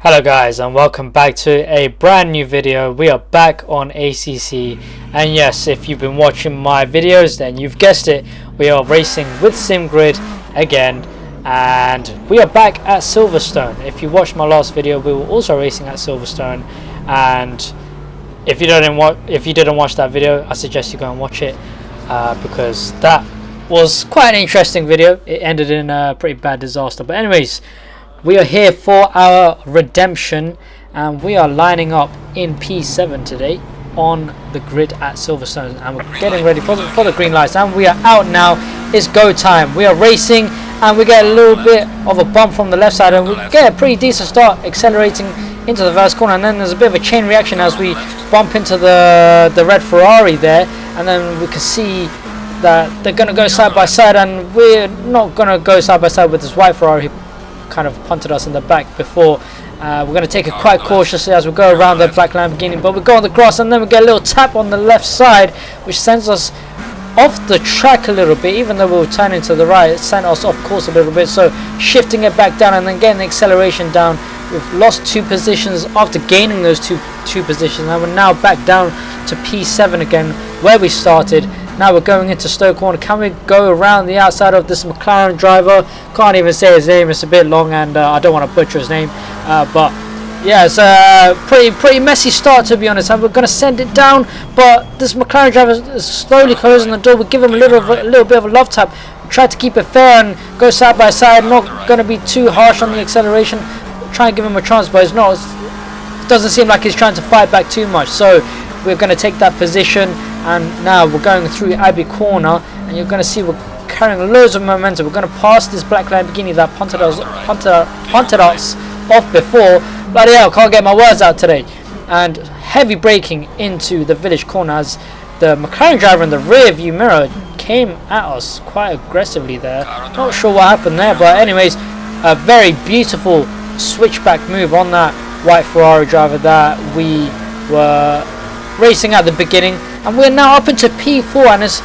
Hello guys, and welcome back to a brand new video. We are back on ACC, and yes, if you've been watching my videos, then you've guessed it, we are racing with SimGrid again, and we are back at Silverstone. If you watched my last video, we were also racing at Silverstone, and if you didn't watch that video, I suggest you go and watch it, because that was quite an interesting video. It ended in a pretty bad disaster, but anyways, we are here for our redemption, and we are lining up in P7 today on the grid at Silverstone, and we're getting ready for the green lights, and we are out now. It's go time. We are racing, and we get a little bit of a bump from the left side, and we get a pretty decent start accelerating into the first corner, and then there's a bit of a chain reaction as we bump into the red Ferrari there, and then we can see that they're going to go side by side, and we're not going to go side by side with this white Ferrari. Kind of punted us in the back before. We're going to take it quite cautiously as we go around the black Lamborghini, but we go on the grass, and then we get a little tap on the left side, which sends us off the track a little bit. Even though we were turning to the right, it sent us off course a little bit, so shifting it back down and then getting the acceleration down. We've lost 2 positions after gaining those two positions, and we're now back down to P7 again where we started. Now we're going into Stoke Corner. Can we go around the outside of this McLaren driver? Can't even say his name, it's a bit long, and I don't want to butcher his name, but yeah, it's a pretty messy start, to be honest, and we're going to send it down, but this McLaren driver is slowly closing the door. We give him a little bit of a love tap, try to keep it fair and go side by side, not going to be too harsh on the acceleration, try and give him a chance, but it's not, it doesn't seem like he's trying to fight back too much, so we're going to take that position. And now we're going through Abbey Corner, and you're going to see we're carrying loads of momentum. We're going to pass this black Lamborghini that punted us off before. Bloody hell, can't get my words out today. And heavy braking into the village corner as the McLaren driver in the rear view mirror came at us quite aggressively there. Not sure what happened there, but anyways, a very beautiful switchback move on that white Ferrari driver that we were racing at the beginning, and we're now up into P4, and it's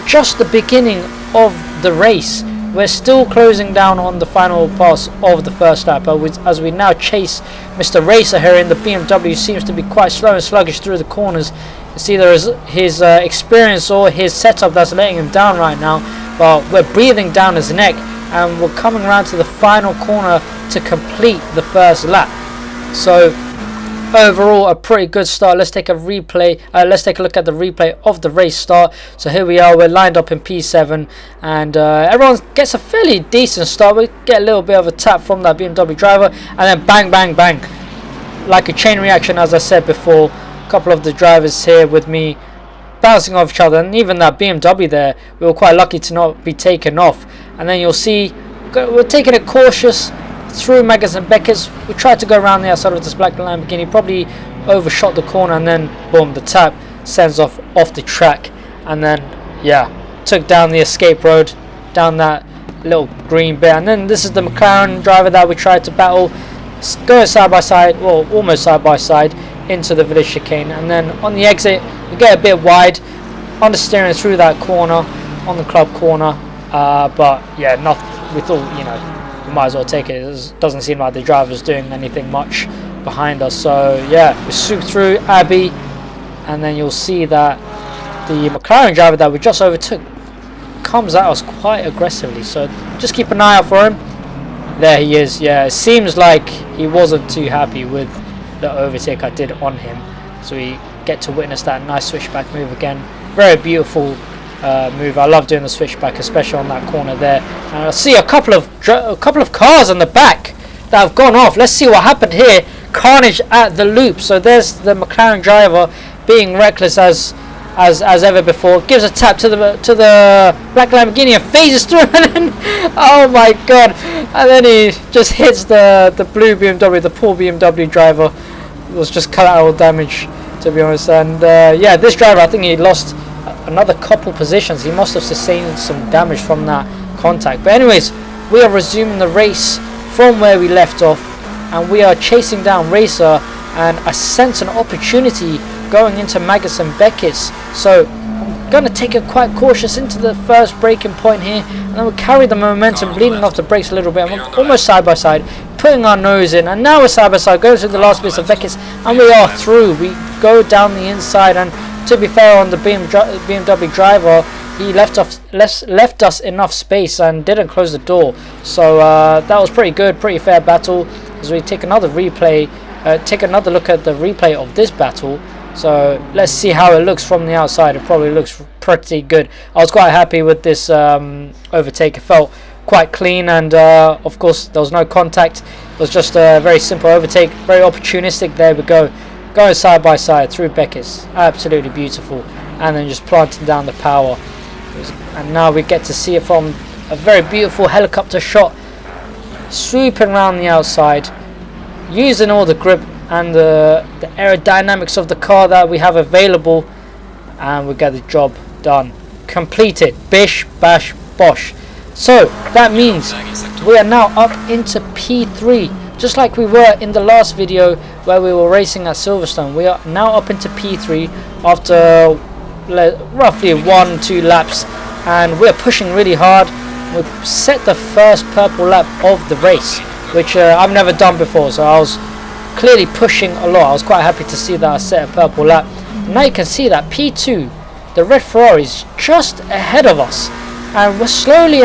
just the beginning of the race. We're still closing down on the final pass of the first lap, as we now chase Mr. Racer here in the BMW. Seems to be quite slow and sluggish through the corners. It's either his experience or his setup that's letting him down right now, but we're breathing down his neck, and we're coming around to the final corner to complete the first lap. So overall, a pretty good start. Let's take a replay. Let's take a look at the replay of the race start. So here we are. We're lined up in P7, and everyone gets a fairly decent start. We get a little bit of a tap from that BMW driver, and then bang, bang, bang, like a chain reaction. As I said before, a couple of the drivers here with me bouncing off each other, and even that BMW there, we were quite lucky to not be taken off. And then you'll see we're taking it cautious through Maggers and Beckett's. We tried to go around the outside of this black Lamborghini, probably overshot the corner, and then boom, the tap sends off the track, and then yeah, took down the escape road, down that little green bit. And then this is the McLaren driver that we tried to battle, going side by side, well, almost side by side, into the village chicane. And then on the exit we get a bit wide, understeering through that corner on the club corner, but yeah, nothing. We thought, you know, might as well take it. It doesn't seem like the driver's doing anything much behind us, so yeah, we swoop through Abbey, and then you'll see that the McLaren driver that we just overtook comes at us quite aggressively, so just keep an eye out for him. There he is. Yeah, it seems like he wasn't too happy with the overtake I did on him, so we get to witness that nice switchback move again. Very beautiful move. I love doing the switchback, especially on that corner there. And I see a couple of cars on the back that have gone off. Let's see what happened here. Carnage at the loop. So there's the McLaren driver being reckless as ever before. Gives a tap to the black Lamborghini and phases through, and then oh my god! And then he just hits the blue BMW. The poor BMW driver was just collateral damage, to be honest. And yeah, this driver, I think he lost another couple positions. He must have sustained some damage from that contact. But anyways, we are resuming the race from where we left off, and we are chasing down Racer, and I sense an opportunity going into Maggers and Beckett's, so I'm going to take it quite cautious into the first braking point here, and then we'll carry the momentum, bleeding off the brakes a little bit, and we're almost side by side. putting our nose in, and now we're side by side, going through the last bits of Beckett, and we are through. We go down the inside, and to be fair on the BMW driver, he left us enough space and didn't close the door. So that was pretty good, pretty fair battle. As we take another replay, take another look at the replay of this battle. So let's see how it looks from the outside. It probably looks pretty good. I was quite happy with this overtake. It felt quite clean, and of course there was no contact. It was just a very simple overtake, very opportunistic. There we go, going side by side through Beckett's, absolutely beautiful, and then just planting down the power. And now we get to see it from a very beautiful helicopter shot, swooping around the outside, using all the grip and the aerodynamics of the car that we have available, and we get the job done, completed, bish bash bosh. So that means we are now up into P3, just like we were in the last video where we were racing at Silverstone. We are now up into P3 after roughly 1-2 laps, and we're pushing really hard. We've set the first purple lap of the race, which I've never done before, so I was clearly pushing a lot. I was quite happy to see that I set a purple lap. And now you can see that P2, the red Ferrari, is just ahead of us, and we're slowly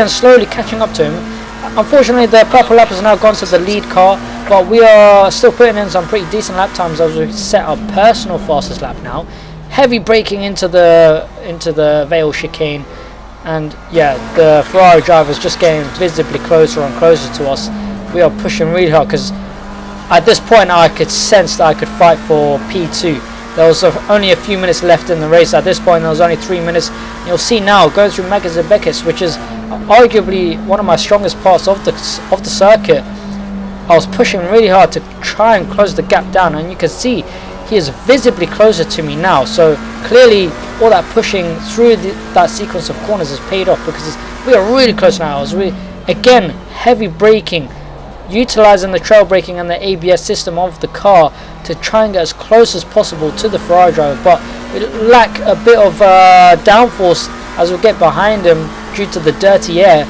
catching up to him. Unfortunately, the purple lap has now gone to the lead car, but we are still putting in some pretty decent lap times as we set our personal fastest lap now. Heavy braking into the Vale chicane, and yeah, the Ferrari driver is just getting visibly closer and closer to us. We are pushing really hard because at this point I could sense that I could fight for P2. There was only a few minutes left in the race. At this point there was only 3 minutes. You'll see now going through Megas and Beckett, which is arguably one of my strongest parts of the circuit. I was pushing really hard to try and close the gap down, and you can see he is visibly closer to me now. So clearly all that pushing through that sequence of corners has paid off, because we are really close now. As we again heavy braking, utilizing the trail braking and the ABS system of the car to try and get as close as possible to the Ferrari driver, but we lack a bit of downforce as we get behind him due to the dirty air.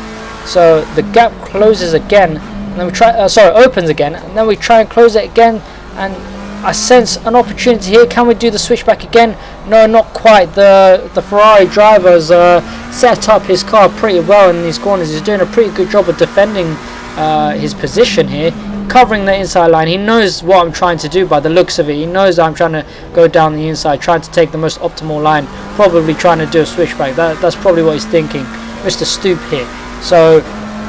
So the gap closes again, and then we try opens again, and then we try and close it again, and I sense an opportunity here. Can we do the switchback again? No, not quite. The Ferrari driver has set up his car pretty well in these corners. He's doing a pretty good job of defending his position here, covering the inside line. He knows what I'm trying to do by the looks of it. He knows that I'm trying to go down the inside, trying to take the most optimal line, probably trying to do a switchback. That's probably what he's thinking, Mr. Stoop here. So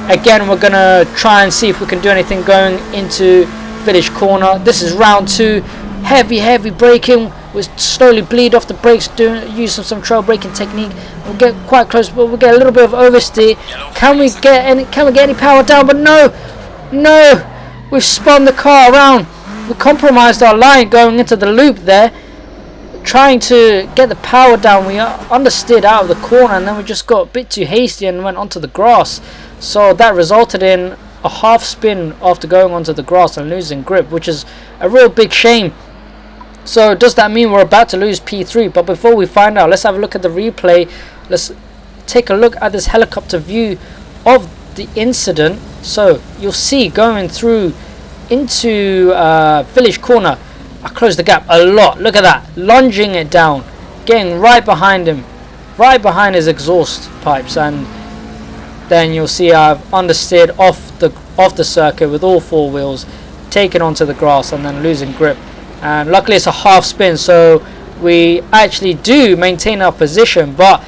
again, we're gonna try and see if we can do anything going into village corner. This is round 2. Heavy braking. We slowly bleed off the brakes, use some trail braking technique. We'll get quite close, but we'll get a little bit of oversteer. Can we get any power down? But no, we've spun the car around. We compromised our line going into the loop there, trying to get the power down. We understeered out of the corner, and then we just got a bit too hasty and went onto the grass. So that resulted in a half spin after going onto the grass and losing grip, which is a real big shame. So does that mean we're about to lose P3? But before we find out, let's have a look at the replay. Let's take a look at this helicopter view of the incident. So you'll see going through into village corner, I closed the gap a lot. Look at that, lunging it down, getting right behind him, right behind his exhaust pipes, and then you'll see I've understeered off the circuit with all 4 wheels, taken onto the grass and then losing grip. And luckily it's a half spin, so we actually do maintain our position, but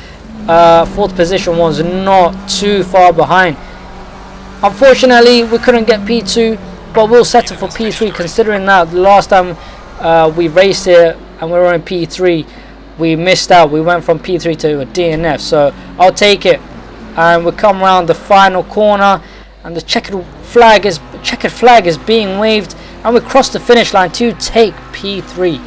4th position was not too far behind. Unfortunately we couldn't get P2, but we'll settle for P3, considering that the last time we raced it and we were in P3 we missed out. We went from P3 to a DNF, so I'll take it. And we come around the final corner, and the checkered flag is being waved, and we cross the finish line to take P3.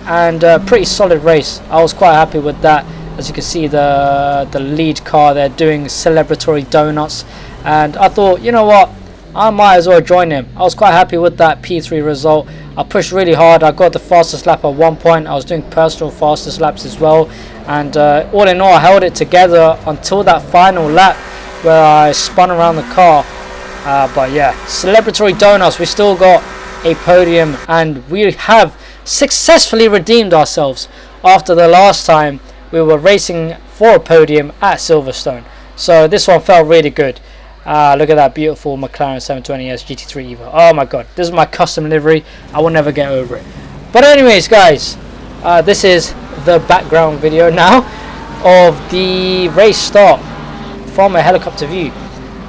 And pretty solid race. I was quite happy with that. As you can see, the lead car there doing celebratory donuts, and I thought, you know what, I might as well join him. I was quite happy with that P3 result. I pushed really hard. I got the fastest lap at one point. I was doing personal fastest laps as well, and all in all I held it together until that final lap where I spun around the car. But yeah, celebratory donuts. We still got a podium, and we have successfully redeemed ourselves after the last time we were racing for a podium at Silverstone. So this one felt really good. Look at that beautiful McLaren 720S GT3 Evo. Oh my god, this is my custom livery. I will never get over it. But anyways, guys, this is the background video now of the race start from a helicopter view.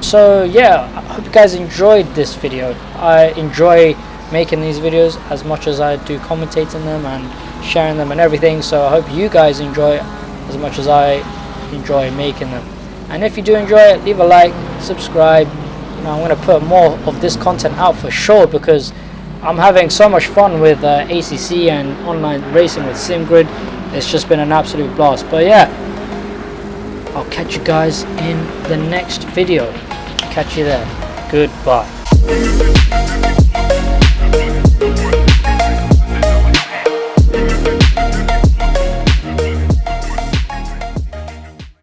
So yeah, I hope you guys enjoyed this video. I enjoy making these videos as much as I do commentating them and sharing them and everything. So I hope you guys enjoy it as much as I enjoy making them. And if you do enjoy it, leave a like, subscribe. You know, I'm going to put more of this content out for sure, because I'm having so much fun with ACC and online racing with SimGrid. It's just been an absolute blast. But yeah, I'll catch you guys in the next video. Catch you there. Goodbye.